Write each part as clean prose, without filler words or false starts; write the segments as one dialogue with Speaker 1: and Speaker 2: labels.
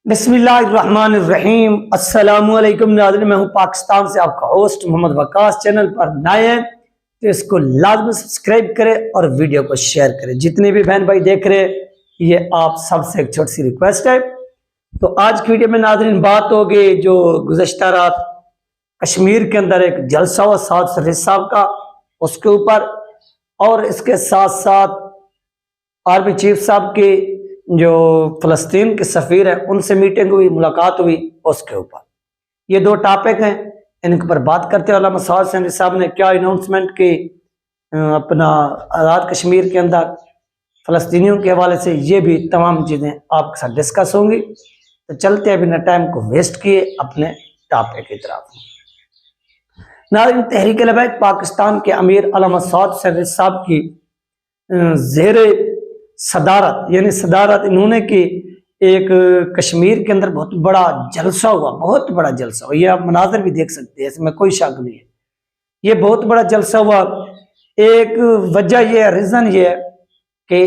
Speaker 1: बिस्मिल्लाहिर्रहमानिर्रहीम। अस्सलामुअलैकुम नाज़रीन, मैं हूं पाकिस्तान से आपका होस्ट मोहम्मद वकास। चैनल पर नए हैं तो इसको लाजमी सब्सक्राइब करें और वीडियो को शेयर करें। जितने भी बहन भाई देख रहे हैं, ये आप सबसे एक छोटी सी रिक्वेस्ट है। तो आज की वीडियो में नाज़रीन बात होगी जो गुज़श्ता रात कश्मीर के अंदर एक जलसा हुआ साद शरीफ साहब का, उसके ऊपर, और इसके साथ साथ आर्मी चीफ साहब की जो फ़लस्तीन के सफ़ीर है उनसे मीटिंग हुई, मुलाकात हुई, उसके ऊपर ये दो टॉपिक हैं। इनके ऊपर बात करते हैं। अल्लामा साद शरीफ साहब ने क्या अनाउंसमेंट की अपना आज़ाद कश्मीर के अंदर फ़लस्तीनियों के हवाले से, ये भी तमाम चीज़ें आपके साथ डिस्कस होंगी। तो चलते हैं बिना टाइम को वेस्ट किए अपने टॉपिक की तरफ। नाज़रीन, तहरीक लबैक पाकिस्तान के अमीर अल्लामा साद शरीफ साहब की ज़ेरे सदारत, यानी सदारत इन्होंने की, एक कश्मीर के अंदर बहुत बड़ा जलसा हुआ, बहुत बड़ा जलसा हुआ। ये आप मनाजर भी देख सकते हैं, इसमें कोई शक नहीं है। ये बहुत बड़ा जलसा हुआ। एक वजह ये, रीज़न ये है कि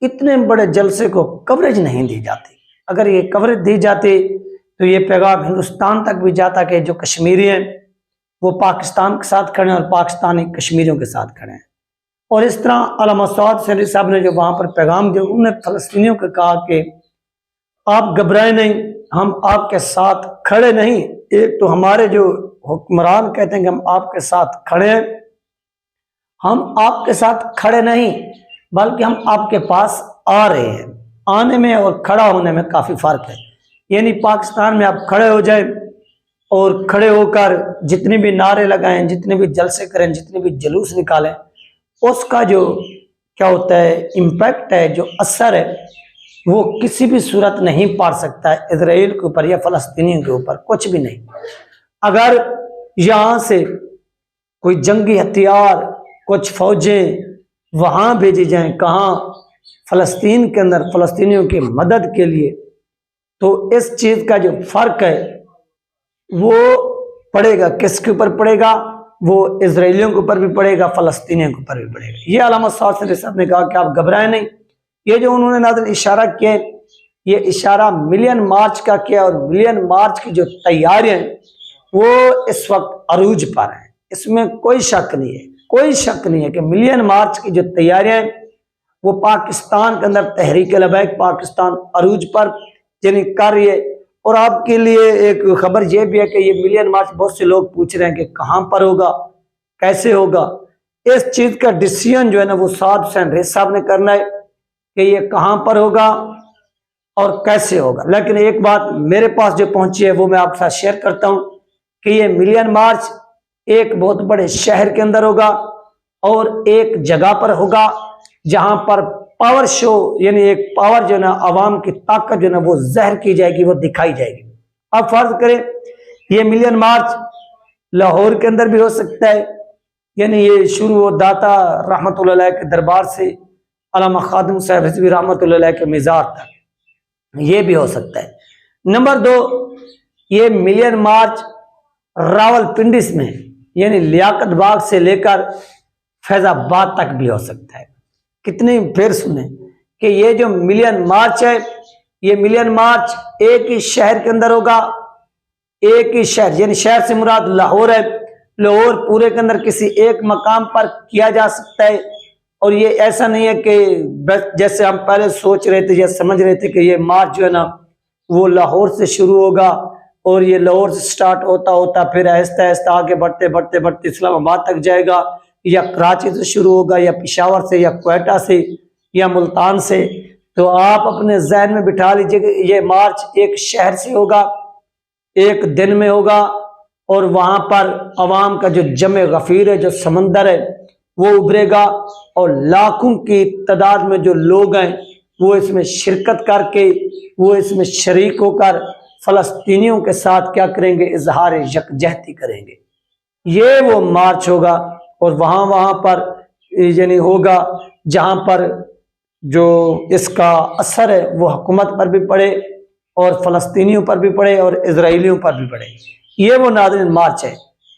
Speaker 1: इतने बड़े जलसे को कवरेज नहीं दी जाती। अगर ये कवरेज दी जाती तो ये पैगाम हिंदुस्तान तक भी जाता कि जो कश्मीरी हैं वो पाकिस्तान के साथ खड़े हैं और पाकिस्तानी कश्मीरियों के साथ खड़े हैं। और इस तरह अल्लामा साद शरीफ साहब ने जो वहाँ पर पैगाम दिया, उन्होंने फ़लस्तीनियों को कहा कि आप घबराएं नहीं, हम आपके साथ खड़े नहीं। एक तो हमारे जो हुक्मरान कहते हैं कि हम आपके साथ खड़े हैं, हम आपके साथ खड़े नहीं बल्कि हम आपके पास आ रहे हैं। आने में और खड़ा होने में काफ़ी फ़र्क है। यानी पाकिस्तान में आप खड़े हो जाए और खड़े होकर जितने भी नारे लगाएं, जितने भी जलसे करें, जितने भी जुलूस निकालें, उसका जो क्या होता है इम्पैक्ट है, जो असर है, वो किसी भी सूरत नहीं पड़ सकता है इजराइल के ऊपर या फ़लस्तीनियों के ऊपर, कुछ भी नहीं। अगर यहाँ से कोई जंगी हथियार, कुछ फौजें वहाँ भेजी जाएं, कहाँ, फ़लस्तीन के अंदर फ़लस्तीनियों की मदद के लिए, तो इस चीज़ का जो फ़र्क है वो पड़ेगा किसके ऊपर पड़ेगा? वो इजराइलियों के ऊपर भी पड़ेगा, फ़लस्तीनियों के ऊपर भी पड़ेगा। ये अल्लामा साद शरीफ साहब ने कहा कि आप घबराएं नहीं। ये जो उन्होंने नाज़रीन इशारा किया, ये इशारा मिलियन मार्च का किया, और मिलियन मार्च की जो तैयारियां हैं वो इस वक्त अरूज पर हैं। इसमें कोई शक नहीं है, कोई शक नहीं है कि मिलियन मार्च की जो तैयारियां हैं वो पाकिस्तान के अंदर तहरीक लबैक पाकिस्तान अरूज पर यानी कर रही है। और आपके लिए एक खबर यह भी है कि ये मिलियन मार्च बहुत से लोग पूछ रहे हैं कि कहाँ पर होगा, कैसे होगा। इस चीज़ का डिसीजन जो है ना वो साद शरीफ साहब ने करना है कि ये कहाँ पर होगा और कैसे होगा। लेकिन एक बात मेरे पास जो पहुंची है वो मैं आपके साथ शेयर करता हूं कि ये मिलियन मार्च एक बहुत बड़े शहर के अंदर होगा और एक जगह पर होगा जहां पर पावर शो, यानी एक पावर जो ना आवाम की ताकत जो ना वो जहर की जाएगी, वो दिखाई जाएगी। अब फर्ज करें ये मिलियन मार्च लाहौर के अंदर भी हो सकता है, यानी ये शुरू हो दाता रहमतुल्लाह अलैह के दरबार से अल्लामा खादिम साहब रिजवी रहमतुल्लाह अलैह के मिज़ार तक, ये भी हो सकता है। नंबर 2, ये मिलियन मार्च रावलपिंडी में यानी लियाकत बाग से लेकर फैजाबाद तक भी हो सकता है। कितनी फिर सुने कि ये जो मिलियन मार्च है, ये मिलियन मार्च एक ही शहर के अंदर होगा, एक ही शहर, यानी शहर से मुराद लाहौर है। लाहौर पूरे के अंदर किसी एक मकाम पर किया जा सकता है। और ये ऐसा नहीं है कि बस जैसे हम पहले सोच रहे थे या समझ रहे थे कि ये मार्च जो है ना वो लाहौर से शुरू होगा और ये लाहौर से स्टार्ट होता होता फिर आहिस्ता आहिस्ता आगे बढ़ते बढ़ते बढ़ते इस्लामाबाद तक जाएगा, या कराची से शुरू होगा, या पेशावर से, या क्वेटा से, या मुल्तान से। तो आप अपने जहन में बिठा लीजिए कि ये मार्च एक शहर से होगा, एक दिन में होगा, और वहां पर अवाम का जो जमे गफीर है, जो समंदर है, वो उभरेगा और लाखों की तादाद में जो लोग हैं वो इसमें शिरकत करके, वो इसमें शरीक होकर फ़लस्तीनियों के साथ क्या करेंगे? इजहार यकजहती करेंगे। ये वो मार्च होगा। और वहाँ पर यानी होगा जहाँ पर जो इसका असर है वो हुकूमत पर भी पड़े और फ़लस्तीनियों पर भी पड़े और इजराइलियों पर भी पड़े। ये वो नाज़रीन मार्च है।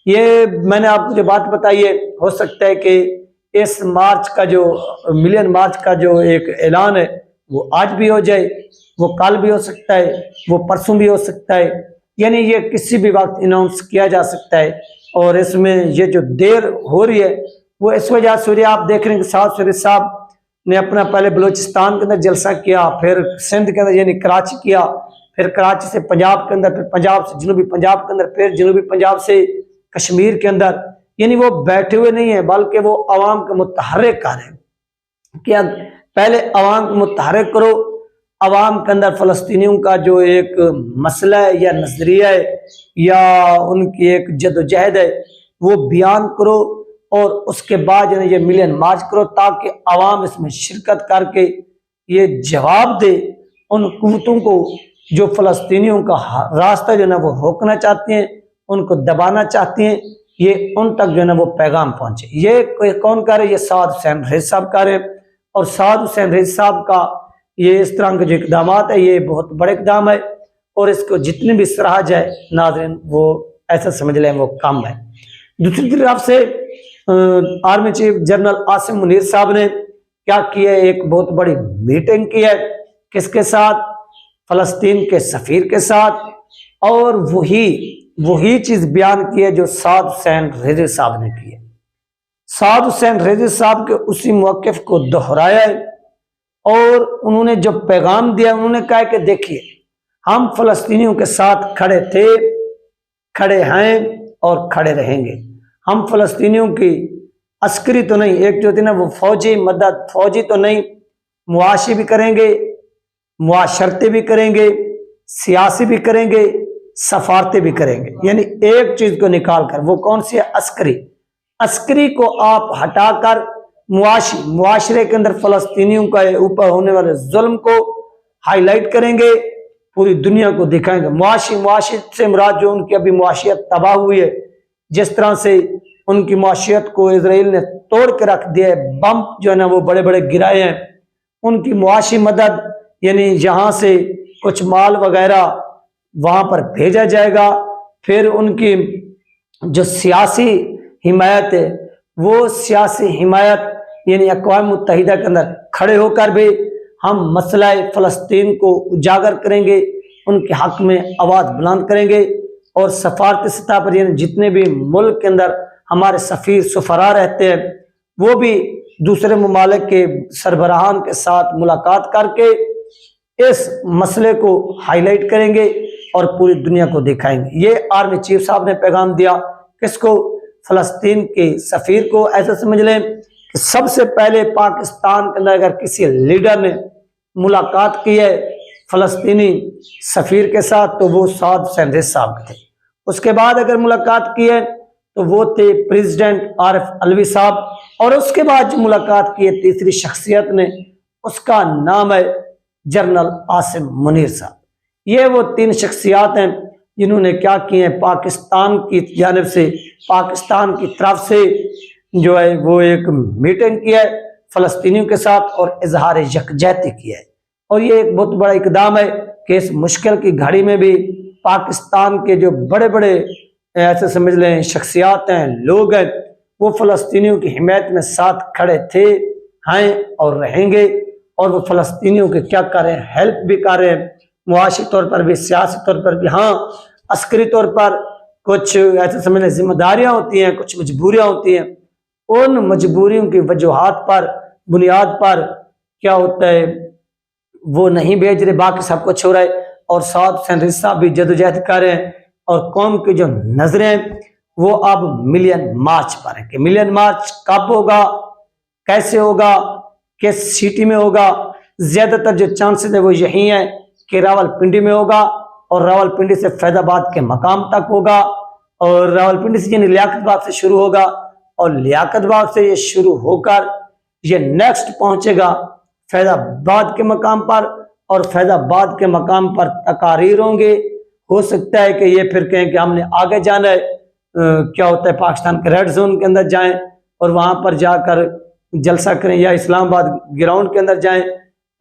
Speaker 1: ये मैंने आपको जो बात बताई है, हो सकता है कि इस मार्च का जो मिलियन मार्च का जो एक ऐलान है वो आज भी हो जाए, वो कल भी हो सकता है, वो परसों भी हो सकता है, यानी ये किसी भी वक्त अनाउंस किया जा सकता है। और इसमें ये जो देर हो रही है वो इस वजह से हो रही है। आप देख रहे हैं कि साउद शरीफ साहब ने अपना पहले बलूचिस्तान के अंदर जलसा किया, फिर सिंध के अंदर यानी कराची किया, फिर कराची से पंजाब के अंदर, फिर पंजाब से जनूबी पंजाब के अंदर, फिर जनूबी पंजाब से कश्मीर के अंदर। यानी वो बैठे हुए नहीं है बल्कि वो अवाम के मुतहर्रिक कर रहे हैं कि पहले अवाम को मुतहर्रिक करो, अवाम के अंदर फ़लस्तीनियों का जो एक मसला है या नजरिया है या उनकी एक जदोजहद है वो बयान करो, और उसके बाद ये मिलियन मार्च करो ताकि अवाम इसमें शिरकत करके ये जवाब दे उन कुव्वतों को जो फ़लस्तीनियों का रास्ता जो है वो रोकना चाहती हैं, उनको दबाना चाहती हैं। ये उन तक जो है वो पैगाम पहुंचे। ये कौन कर रहे? ये साद हुसैन रईस साहब कर रहे हैं। और साद हुसैन रईस साहब का ये इस तरह के जो इकदाम है ये बहुत बड़े इकदाम है, और इसको जितने भी सराहा जाए नाज़रीन वो ऐसा समझ लें वो कम है। दूसरी तरफ से army chief general Asim Munir साहब ने क्या किया? एक बहुत बड़ी मीटिंग की है। किसके साथ? फलस्तीन के सफीर के साथ। और वही चीज बयान की है जो साद हुसैन रईस साहब ने की है। साद हुसैन रईस साहब के उसी मौक़िफ़ को दोहराया है, और उन्होंने जो पैगाम दिया उन्होंने कहा कि देखिए हम फलस्तीनियों के साथ खड़े थे, खड़े हैं और खड़े रहेंगे। हम फलस्तीनियों की अस्करी तो नहीं, एक जो थी ना वो फौजी मदद, फौजी तो नहीं, मुआशी भी करेंगे, मुआशरते भी करेंगे, सियासी भी करेंगे, सफारते भी करेंगे। यानी एक चीज को निकाल कर, वो कौन सी है? अस्करी। अस्करी को आप हटाकर मुआशरे के अंदर फलस्तीनियों का ऊपर होने वाले जुल्म को हाईलाइट करेंगे, पूरी दुनिया को दिखाएंगे। मुआशियत से मुराद जो उनकी अभी मुआशियत तबाह हुई है, जिस तरह से उनकी मुआशियत को इजराइल ने तोड़ के रख दिया है, बम जो है ना वो बड़े बड़े गिराए हैं, उनकी मुआशी मदद यानी यहाँ से कुछ माल वगैरह वहां पर भेजा जाएगा। फिर उनकी जो सियासी हिमायत है वो सियासी हिमायत यानी अक़वाम मुत्तहिदा के अंदर खड़े होकर भी हम मसला फ़लस्तीन को उजागर करेंगे, उनके हक में आवाज़ बुलंद करेंगे। और सफारती सतह पर यानी जितने भी मुल्क के अंदर हमारे सफ़ीर सुफरा रहते हैं वो भी दूसरे ममालिक के सरबराहान के साथ मुलाकात करके इस मसले को हाईलाइट करेंगे और पूरी दुनिया को दिखाएंगे। ये आर्मी चीफ साहब ने पैगाम दिया। किसको? फ़लस्तीन के सफ़ीर को। ऐसा समझ लें कि सबसे पहले पाकिस्तान के अंदर अगर किसी लीडर ने मुलाकात की है फ़लस्तीनी सफ़ीर के साथ तो वो साद हुसैन रईस साहब थे। उसके बाद अगर मुलाकात की है तो वो थे प्रेसिडेंट आरिफ अलवी साहब। और उसके बाद जो मुलाकात की है तीसरी शख्सियत ने, उसका नाम है जनरल आसिम मुनीर साहब। ये वो तीन शख्सियात हैं जिन्होंने क्या किए हैं, पाकिस्तान की जानिब से, पाकिस्तान की तरफ से जो है वो एक मीटिंग की है फ़लस्तीनियों के साथ और इजहार यकजहती किया है। और ये एक बहुत बड़ा इकदाम है कि इस मुश्किल की घड़ी में भी पाकिस्तान के जो बड़े बड़े ऐसे समझ लें शख्सियात हैं, लोग हैं, वो फ़लस्तीनियों की हिमायत में साथ खड़े थे, हैं और रहेंगे। और वो फ़लस्तीनियों के क्या कर रहे हैं? हेल्प भी कर रहे हैं, मुआशी तौर पर भी, सियासी तौर पर भी। हाँ, अस्करी तौर पर कुछ ऐसे समझ लें जिम्मेदारियाँ होती हैं, कुछ मजबूरियाँ होती हैं। उन मजबूरियों की वजूहात पर, बुनियाद पर क्या होता है वो नहीं भेज रहे, बाकी सब कुछ हो रहा है। और साद हुसैन रईस साहब भी जदोजहद कर रहे हैं। और कौम की जो नजरें हैं वो अब मिलियन मार्च पर है कि मिलियन मार्च कब होगा, कैसे होगा, किस सिटी में होगा। ज्यादातर जो चांसेस है वो यही है कि रावलपिंडी में होगा, और रावलपिंडी से फैजाबाद के मकाम तक होगा, और रावलपिंडी से यानी लियाकत बाग से शुरू होगा, और लियाकत बाग से ये शुरू होकर ये नेक्स्ट पहुंचेगा फैजाबाद के मकाम पर, और फैजाबाद के मकाम पर तकारीर होंगे। हो सकता है कि ये फिर कहें कि हमने आगे जाना है, क्या होता है पाकिस्तान के रेड जोन के अंदर जाएं और वहां पर जाकर जलसा करें, या इस्लामाबाद ग्राउंड के अंदर जाएं,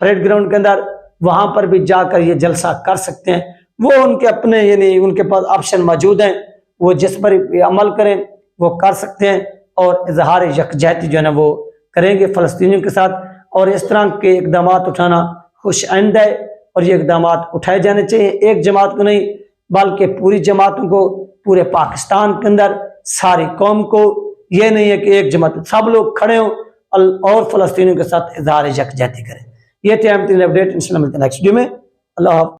Speaker 1: परेड ग्राउंड के अंदर, वहां पर भी जाकर ये जलसा कर सकते हैं। वो उनके अपने यानी उनके पास ऑप्शन मौजूद हैं, वो जिस पर अमल करें वो कर सकते हैं, और इजहार यकजहती जो है ना वो करेंगे फ़लस्तीनियों के साथ। और इस तरह के इकदाम उठाना खुश आइंद है, और ये इकदाम उठाए जाने चाहिए, एक जमात को नहीं बल्कि पूरी जमातों को, पूरे पाकिस्तान के अंदर सारी कौम को। ये नहीं है कि एक जमात, सब लोग खड़े हों और फलस्तीनियों के साथ इज़हार यकजहती करें। ये थे अहम अपडेट। इंशाल्लाह मिलते हैं नेक्स्ट वीडियो में। अल्लाह।